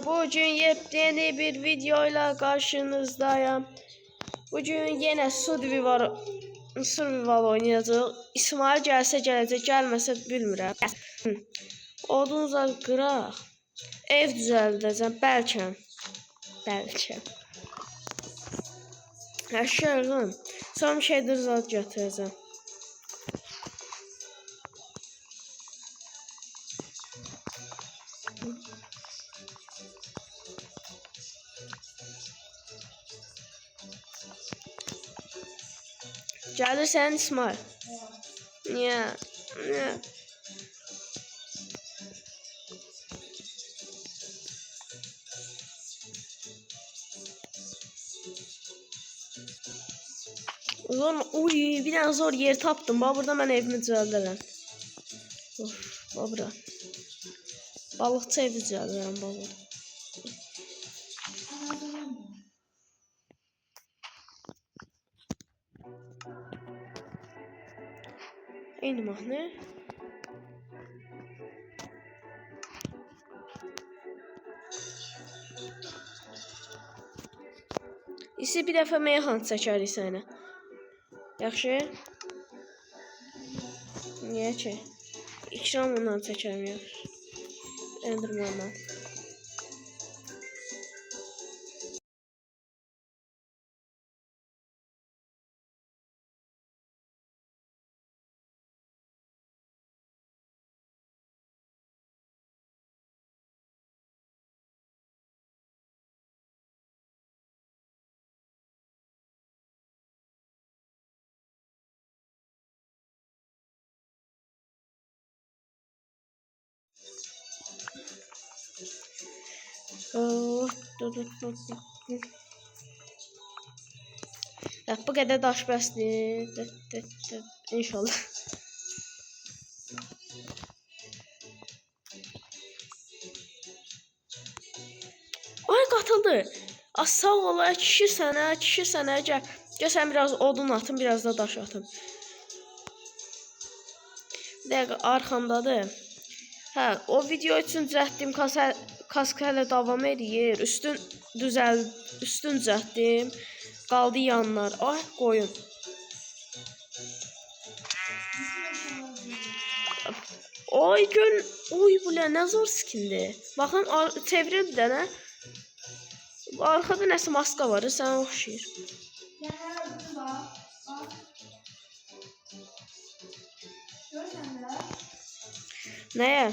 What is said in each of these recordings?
Bugün yepyeni bir videoyla karşınızdayım. Bugün yine survival oynayacağıq. İsmail gəlsə gələcək, gəlməsə bilmirəm. Odunca qıraq. Ev düzəldəcəm, bəlkə. Əşyağım. Son şeydir zad gətirəcəm. Gəlirsən İsmail? Niyə? Bir dənə zor yer tapdım. Burada mən evimi düzəldirəm. Bura. Balıqçı evi düzəldirəm burada. Eyni mahnı. İsi bir dəfə meyxan çəkərik sənə. Yaxşı? Niyə ki? İkram ondan çəkərəm yaxşı. Enderman'dan. Bu qədər daş bəsdir. İnşallah. Ay qatıldı. Sağ ol, kişi sənə gəl. Gəl sən biraz odun atım, biraz da daş atım. Bir dəqiqə arxamdadır. Hə, o video üçün düzəltdiyim kask hələ davam edir. Üstün düzəltdim. Qaldı yanlar. Ay qoyun. Oy gör. Oy bu nə zor skindir. Baxın çevirir bir dənə. Arxada nəsə maska var, sənə oxşayır. Nəyə?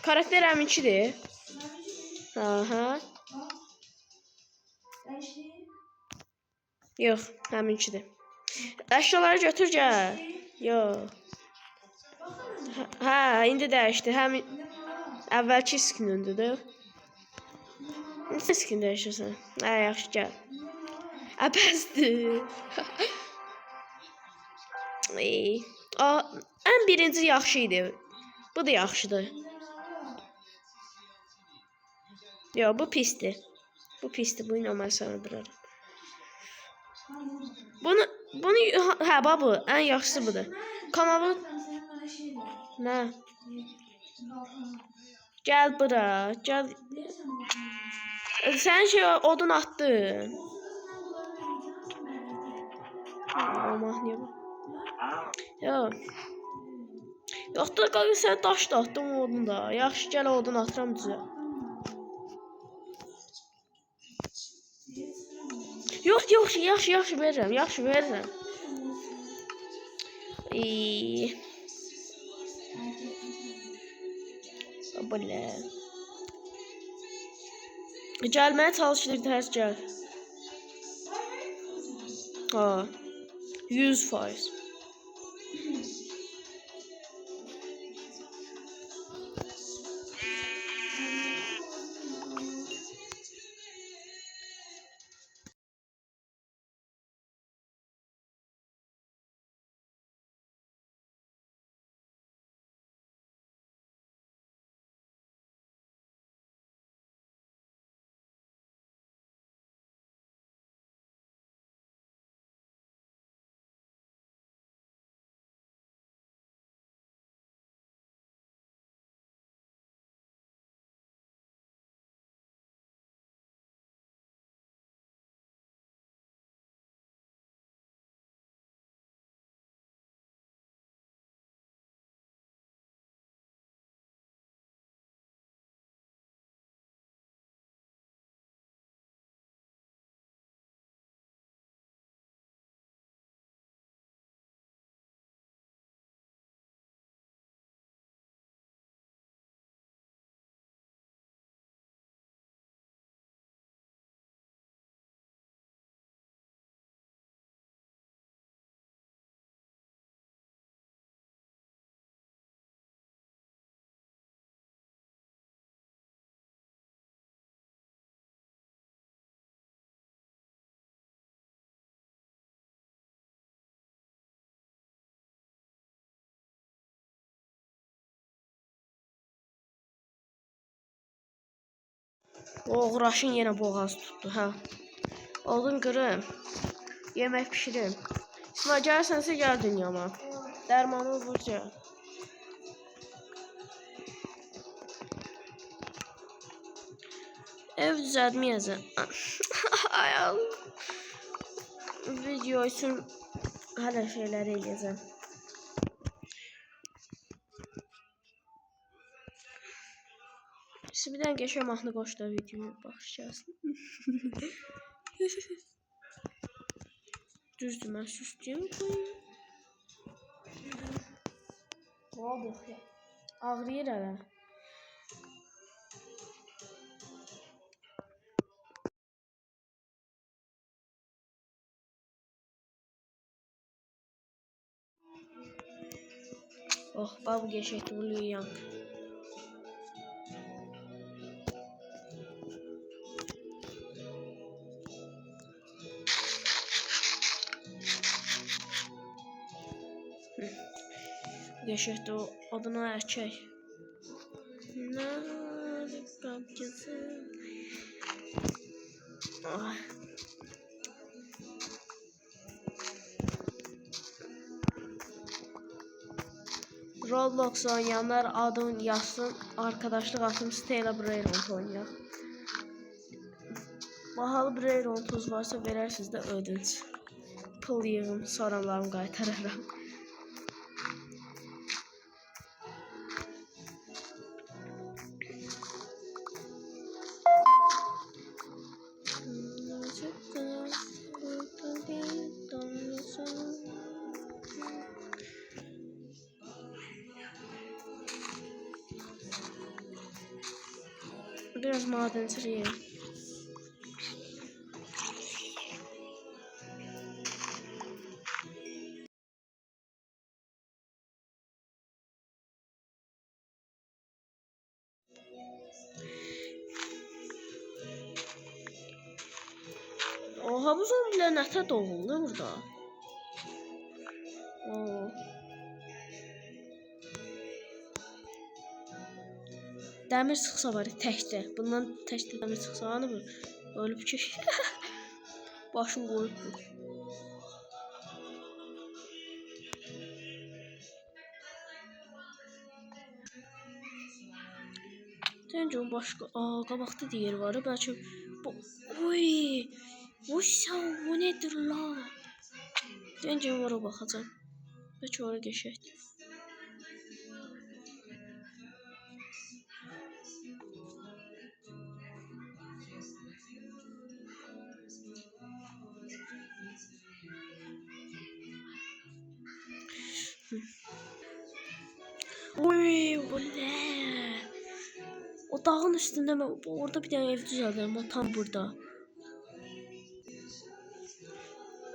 Karakter həminkidir. Aha. Yox, həminkidir. Əşyaları götür gəl. Yox. Hə, indi dəyişdi. Həmin əvvəlki skinindədir. Neçə skin dəyişirsən? Hə, yaxşı gəl. Əbəsdir. Ən birinci yaxşı idi. Bu da yaxşıdır. Yox, bu pisdir. Bu ilə mən sənə durarım. Bunu hə, bu ən yaxşısı budur. Kanalı nə? Gəl bura, gəl. Sən odun atdın. Allah niyə bu? Yox. Yox da qaqa sən daş da atdın odun da. Yaxşı gəl odun atıram düzə. Yox, yaxşı verirəm, Belə. Gəlməyə çalışır, tərs gəl. Ha. 100%. O Quraşın yenə boğaz tutdu, hə. Odun qırım. Yemək pişirim. İsmail gəlirsənsə gəl dünyama. Dərmanı vurca. Ev düzəltməyəcəm. Ayağım. Video üçün hələ şeyləri eləyəcəm. Siz bir dənə geçən mahnı qoşda videoya baxacağız. Düzdür, mən süsləyim koyayım. Ne oldu ya? Ağrıyır hələ. Oh, babu geçekti uyuyan. Geçekti o adına erkek. Ah. Roblox oynayanlar adın yazsın, arkadaşlık atım Stella Brayront oynayaq. Bahalı Brayront'uz varsa verərsiniz də ödünç. Pul yığım, sonralarımı qaytararam. Biraz madenciliyim. Oha, bu zombiler nətə doğuldu burada? Oo. Dəmir çıxsa var təkdə. Bundan təkdə dəmir çıxsa hanı bu? Ölüb ki. Başım qoyub bu. Təncə başqa qabaqda deyir var. Bəlkə bu oy. Bu bu nedir la? Təncə ora baxacağam. Bəlkə ora keçək. Oy, bu ne? O dağın üstünde mi? Orada bir tane ev düzeldim. O tam burada.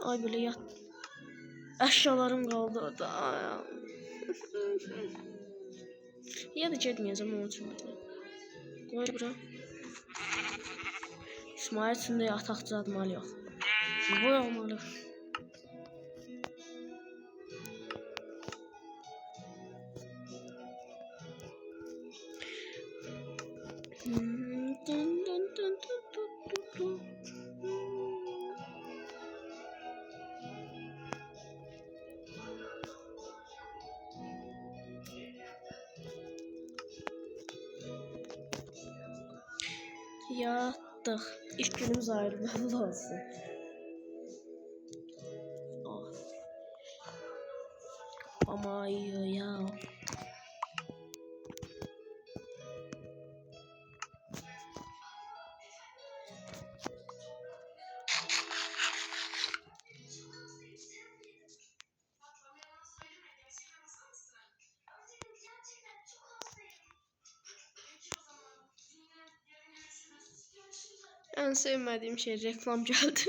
Ay böyle yat. Eşyalarım kaldı orada. Ya da getmeyeceğim onun için. Koy bura. İsmail üçün də yataq düzəltməli yox. Boy olmalı. Yattık. İş günümüz ayrılmalı olsun. Oh. Ama iyi ya. En sevmediğim şey reklam geldi.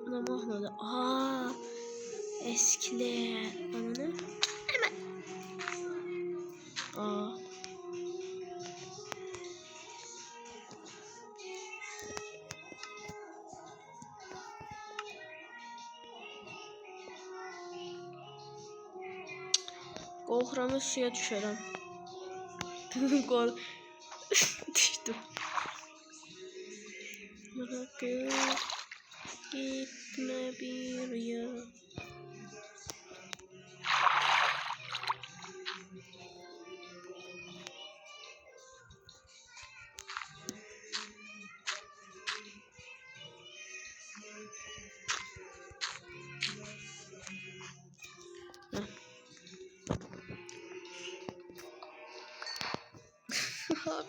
Ne mahnada? Aa, eskiler. Ananı. Hemen. Aa. Qorxuram suya düşərəm. Düşdüm. Bırakıp gitme bir yere.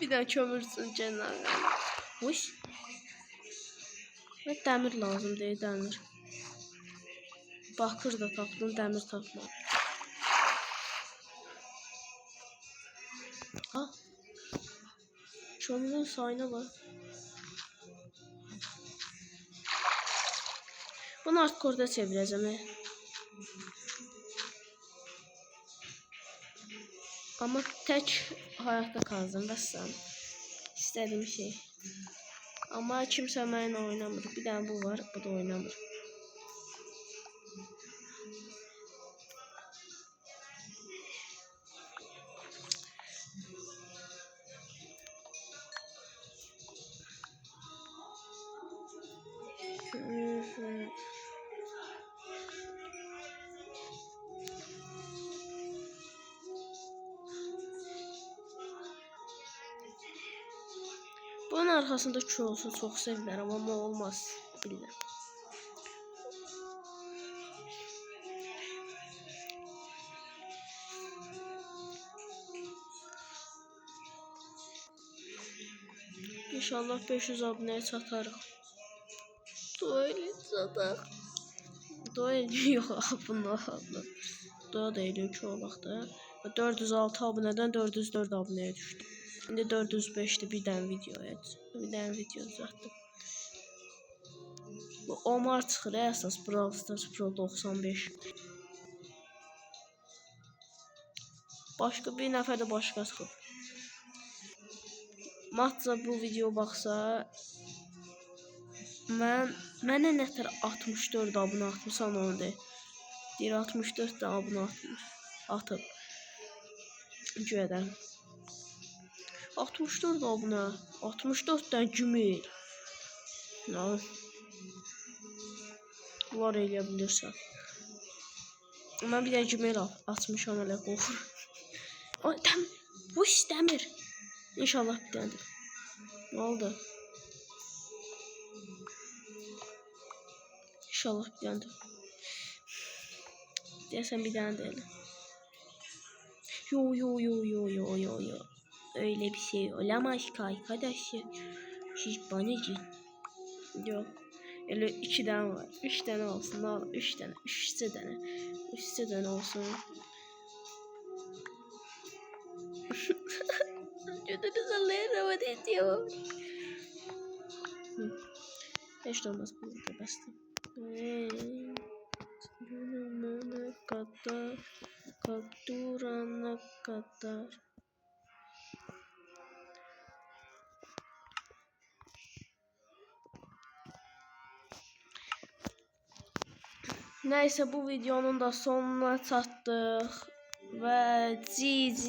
Bir daha kömürsün cennet. Uş. Ve demir lazım değil, demir. Bakır da tapdım, demir tapmadım. Ha? Kömürün sayına bak. Bunu artık orada çevireceğim. Ama tek hayatta kaldım bəsəm. İstediğim şey. Ama kimse benimle oynamır. Bir tane bu var, bu da oynamır. Bunun arkasında kü olsa çok sevinirim ama olmaz. Bilmem. İnşallah 500 aboneye çatarıq. Doyulacaq. Doyuyor abunlar. Doya değilim ki o vaxtda. 406 aboneden 404 aboneye düştüm. Şimdi 405'te bir tane video uzattım. Bu Omar çıxır əsas Brawl Stars Pro 95. Başka bir nəfər də başqa çıxıb. Matza bu video baxsa mənə nətər 64 abunə atmışsan onu de. Deyir 64 də abunə atıb. Güvədəm. 64 abunə, 64 dən gümül. Nə? Var eləyə bilirsən. Mən bir dənə gümül açmışam hələ qorxur. Ay dəmir. Bu iş dəmir. İnşallah bir dənədir. Ne oldu? İnşallah bir dənədir. Deyəsən bir dənə deyil. Yo. Öyle bir şey olamaz ki arkadaşlar. Siz bana cin. Yok. Öyle 2 tane var. 3 tane olsun. Ne olur? 3 tane. 3 tane. 3 tane olsun. Cüdünüz Allah'a rahmet ediyor. Hiç olmaz bu da bastım. Ölümüne kadar, kapturana kadar. Neyse bu videonun da sonuna çattık ve GG.